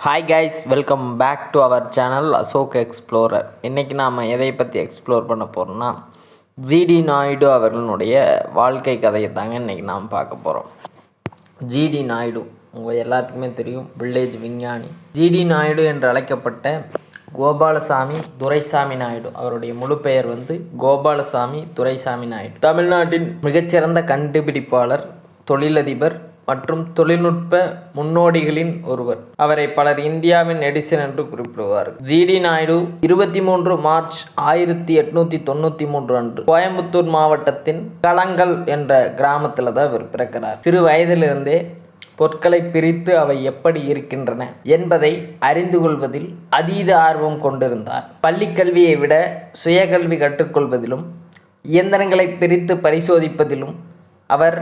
Hi guys, welcome back to our channel Ashok explorer. இன்றைக்கி நாம் எதை பற்றி எக்ஸ்ப்ளோர் பண்ண போகிறோம்னா, ஜிடி நாயுடு அவர்களுடைய வாழ்க்கை கதையை தாங்க இன்றைக்கி நாம் பார்க்க போகிறோம். ஜிடி நாயுடு உங்கள் எல்லாத்துக்குமே தெரியும், வில்லேஜ் விஞ்ஞானி. ஜிடி நாயுடு என்று அழைக்கப்பட்ட கோபாலசாமி துரைசாமி நாயுடு, அவருடைய முழு பெயர் கோபாலசாமி துரைசாமி நாயுடு, தமிழ்நாட்டின் மிகச்சிறந்த கண்டுபிடிப்பாளர், தொழிலதிபர் மற்றும் தொழில்நுட்ப முன்னோடிகளின் ஒருவர். அவரை பலர் இந்தியாவின் எடிசன் என்று குறிப்பிடுவார். ஜிடி நாயுடு 23 மார்ச் 1893 அன்று கோயம்புத்தூர் மாவட்டத்தின் களங்கல் என்ற கிராமத்தில் தான் இவர் பிறக்கிறார். சிறு வயதிலிருந்தே பொருட்களை பிரித்து அவை எப்படி இருக்கின்றன என்பதை அறிந்து கொள்வதில் அதீத ஆர்வம் கொண்டிருந்தார். பள்ளி கல்வியை விட சுயகல்வி கற்றுக்கொள்வதிலும் இயந்திரங்களை பிரித்து பரிசோதிப்பதிலும் அவர்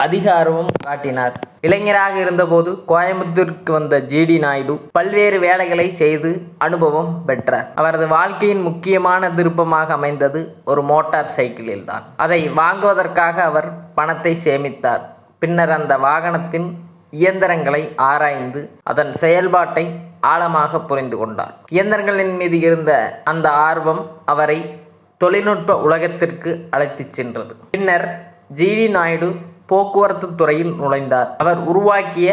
அதிக ஆர்வம் காட்டினார். இளைஞராக இருந்தபோது கோயம்புத்தூருக்கு வந்த ஜிடி நாயுடு பல்வேறு வேலைகளை செய்து அனுபவம் பெற்றார். அவரது வாழ்க்கையின் முக்கியமான திருப்பமாக அமைந்தது ஒரு மோட்டார் சைக்கிளில் தான். அதை வாங்குவதற்காக அவர் பணத்தை சேமித்தார். பின்னர் அந்த வாகனத்தின் இயந்திரங்களை ஆராய்ந்து அதன் செயல்பாட்டை ஆழமாக புரிந்து கொண்டார். இயந்திரங்களின் மீது இருந்த அந்த ஆர்வம் அவரை தொழில்நுட்ப உலகத்திற்கு அழைத்துச் சென்றது. பின்னர் ஜிடி நாயுடு போக்குவரத்து துறையில் நுழைந்தார். அவர் உருவாக்கிய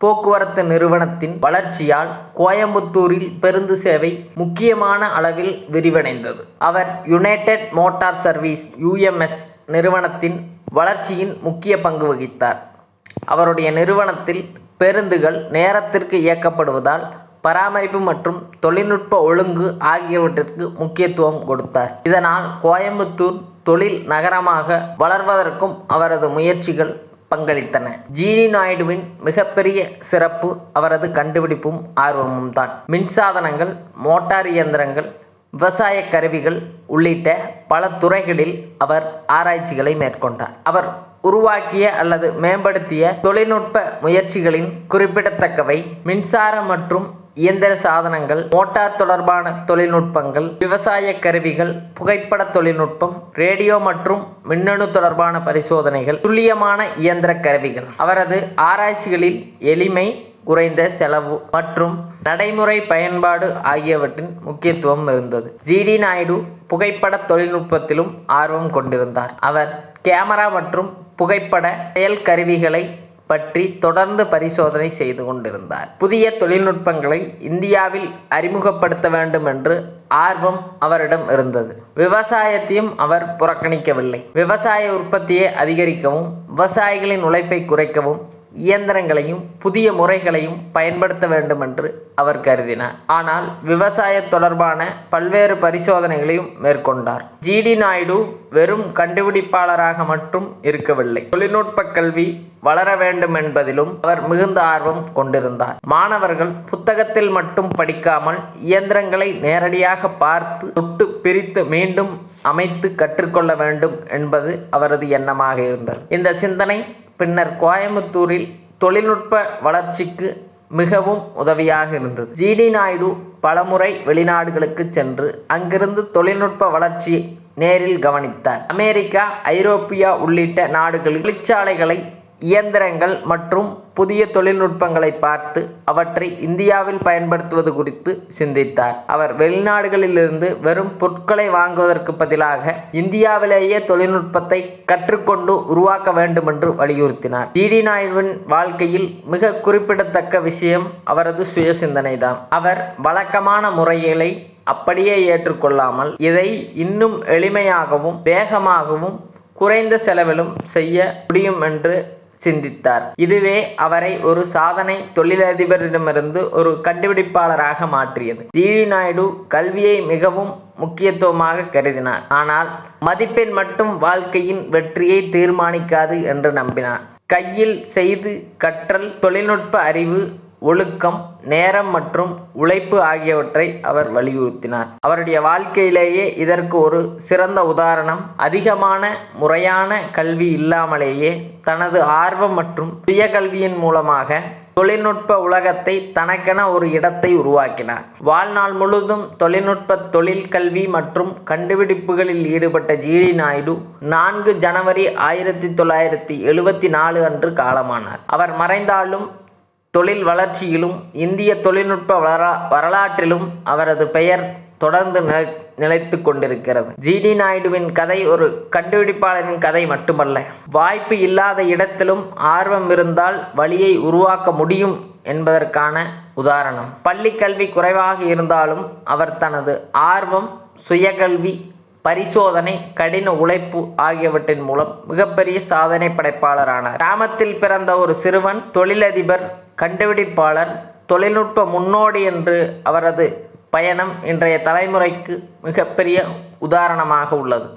போக்குவரத்து நிறுவனத்தின் வளர்ச்சியால் கோயம்புத்தூரில் பேருந்து சேவை முக்கியமான அளவில் விரிவடைந்தது. அவர் யுனைடெட் மோட்டார் சர்வீஸ் UMS நிறுவனத்தின் வளர்ச்சியின் முக்கிய பங்கு வகித்தார். அவருடைய நிறுவனத்தில் பேருந்துகள் நேரத்திற்கு இயக்கப்படுவதால் பராமரிப்பு மற்றும் தொழில்நுட்ப ஒழுங்கு ஆகியவற்றிற்கு முக்கியத்துவம் கொடுத்தார். இதனால் கோயம்புத்தூர் தொழில் நகரமாக வளர்வதற்கும் அவரது முயற்சிகள் பங்களித்தன. ஜிடி நாயுடுவின் மிகப்பெரிய சிறப்பு அவரது கண்டுபிடிப்பும் ஆர்வமும் தான். மின்சாதனங்கள், மோட்டார் இயந்திரங்கள், விவசாய கருவிகள் உள்ளிட்ட பல துறைகளில் அவர் ஆராய்ச்சிகளை மேற்கொண்டார். அவர் உருவாக்கிய அல்லது மேம்படுத்திய தொழில்நுட்ப முயற்சிகளின் குறிப்பிடத்தக்கவை மின்சார மற்றும் இயந்திர சாதனங்கள், மோட்டார் தொடர்பான தொழில்நுட்பங்கள், விவசாய கருவிகள், புகைப்பட தொழில்நுட்பம், ரேடியோ மற்றும் மின்னணு தொடர்பான பரிசோதனைகள், துல்லியமான இயந்திர கருவிகள். அவரது ஆராய்ச்சிகளில் எளிமை, குறைந்த செலவு மற்றும் நடைமுறை பயன்பாடு ஆகியவற்றின் முக்கியத்துவம் இருந்தது. ஜிடி நாயுடு புகைப்பட தொழில்நுட்பத்திலும் ஆர்வம் கொண்டிருந்தார். அவர் கேமரா மற்றும் புகைப்பட செயல் கருவிகளை பற்றி தொடர்ந்து பரிசோதனை செய்து கொண்டிருந்தார். புதிய தொழில்நுட்பங்களை இந்தியாவில் அறிமுகப்படுத்த வேண்டும் என்று ஆர்வம் அவரிடம் இருந்தது. விவசாயத்தையும் அவர் புறக்கணிக்கவில்லை. விவசாய உற்பத்தியை அதிகரிக்கவும் விவசாயிகளின் உழைப்பை குறைக்கவும் இயந்திரங்களையும் புதிய முறைகளையும் பயன்படுத்த வேண்டும் என்று அவர் கருதினார். ஆனால் விவசாய தொடர்பான பல்வேறு பரிசோதனைகளையும் மேற்கொண்டார். ஜிடி நாயுடு வெறும் கண்டுபிடிப்பாளராக மட்டும் இருக்கவில்லை. தொழில்நுட்ப கல்வி வளர வேண்டும் என்பதிலும் அவர் மிகுந்த ஆர்வம் கொண்டிருந்தார். மாணவர்கள் புத்தகத்தில் மட்டும் படிக்காமல் இயந்திரங்களை நேரடியாக பார்த்து தொட்டு பிரித்து மீண்டும் அமைத்து கற்றுக்கொள்ள வேண்டும் என்பது அவரது எண்ணமாக இருந்தது. இந்த சிந்தனை பின்னர் கோயம்புத்தூரில் தொழில்நுட்ப வளர்ச்சிக்கு மிகவும் உதவியாக இருந்தது. ஜிடி நாயுடு பலமுறை வெளிநாடுகளுக்கு சென்று அங்கிருந்து தொழில்நுட்ப வளர்ச்சியை நேரில் கவனித்தார். அமெரிக்கா, ஐரோப்பியா உள்ளிட்ட நாடுகளில் தொழிற்சாலைகளை, இயந்திரங்கள் மற்றும் புதிய தொழில்நுட்பங்களை பார்த்து அவற்றை இந்தியாவில் பயன்படுத்துவது குறித்து சிந்தித்தார். அவர் வெளிநாடுகளிலிருந்து வெறும் பொருட்களை வாங்குவதற்கு பதிலாக இந்தியாவிலேயே தொழில்நுட்பத்தை கற்றுக்கொண்டு உருவாக்க வேண்டும் என்று வலியுறுத்தினார். ஜிடி நாயுடுவின் வாழ்க்கையில் மிக குறிப்பிடத்தக்க விஷயம் அவரது சுய சிந்தனை தான். அவர் வழக்கமான முறைகளை அப்படியே ஏற்றுக்கொள்ளாமல் இதை இன்னும் எளிமையாகவும் வேகமாகவும் குறைந்த செலவிலும் செய்ய முடியும் என்று சிந்தித்தார். இதுவே அவரை ஒரு சாதனை தொழிலதிபரிடமிருந்து ஒரு கண்டுபிடிப்பாளராக மாற்றியது. ஜிடி நாயுடு கல்வியை மிகவும் முக்கியத்துவமாக கருதினார். ஆனால் மதிப்பெண் மட்டும் வாழ்க்கையின் வெற்றியை தீர்மானிக்காது என்று நம்பினார். கையில் செய்து கற்றல், தொழில்நுட்ப அறிவு, ஒழுக்கம், நேரம் மற்றும் உழைப்பு ஆகியவற்றை அவர் வலியுறுத்தினார். அவருடைய வாழ்க்கையிலேயே இதற்கு ஒரு சிறந்த உதாரணம். அதிகமான முறையான கல்வி இல்லாமலேயே தனது ஆர்வம் மற்றும் சுய கல்வியின் மூலமாக தொழில்நுட்ப உலகத்தை தனக்கென ஒரு இடத்தை உருவாக்கினார். வாழ்நாள் முழுவதும் தொழில்நுட்ப தொழில் கல்வி மற்றும் கண்டுபிடிப்புகளில் ஈடுபட்ட ஜிடி நாயுடு 4 ஜனவரி 1974 அன்று காலமானார். அவர் மறைந்தாலும் தொழில் வளர்ச்சியிலும் இந்திய தொழில்நுட்ப வரலாற்றிலும் அவரது பெயர் தொடர்ந்து நிலைத்து கொண்டிருக்கிறது. ஜிடி நாயுடுவின் கதை ஒரு கண்டுபிடிப்பாளரின் கதை மட்டுமல்ல, வாய்ப்பு இல்லாத இடத்திலும் ஆர்வம் இருந்தால் வழியை உருவாக்க முடியும் என்பதற்கான உதாரணம். பள்ளி கல்வி குறைவாக இருந்தாலும் அவர் தனது ஆர்வம், சுயகல்வி, பரிசோதனை, கடின உழைப்பு ஆகியவற்றின் மூலம் மிகப்பெரிய சாதனை படைப்பாளரானார். கிராமத்தில் பிறந்த ஒரு சிறுவன் தொழிலதிபர், கண்டுபிடிப்பாளர், தொழில்நுட்ப முன்னோடி என்று அவரது பயணம் இன்றைய தலைமுறைக்கு மிகப்பெரிய உதாரணமாக உள்ளது.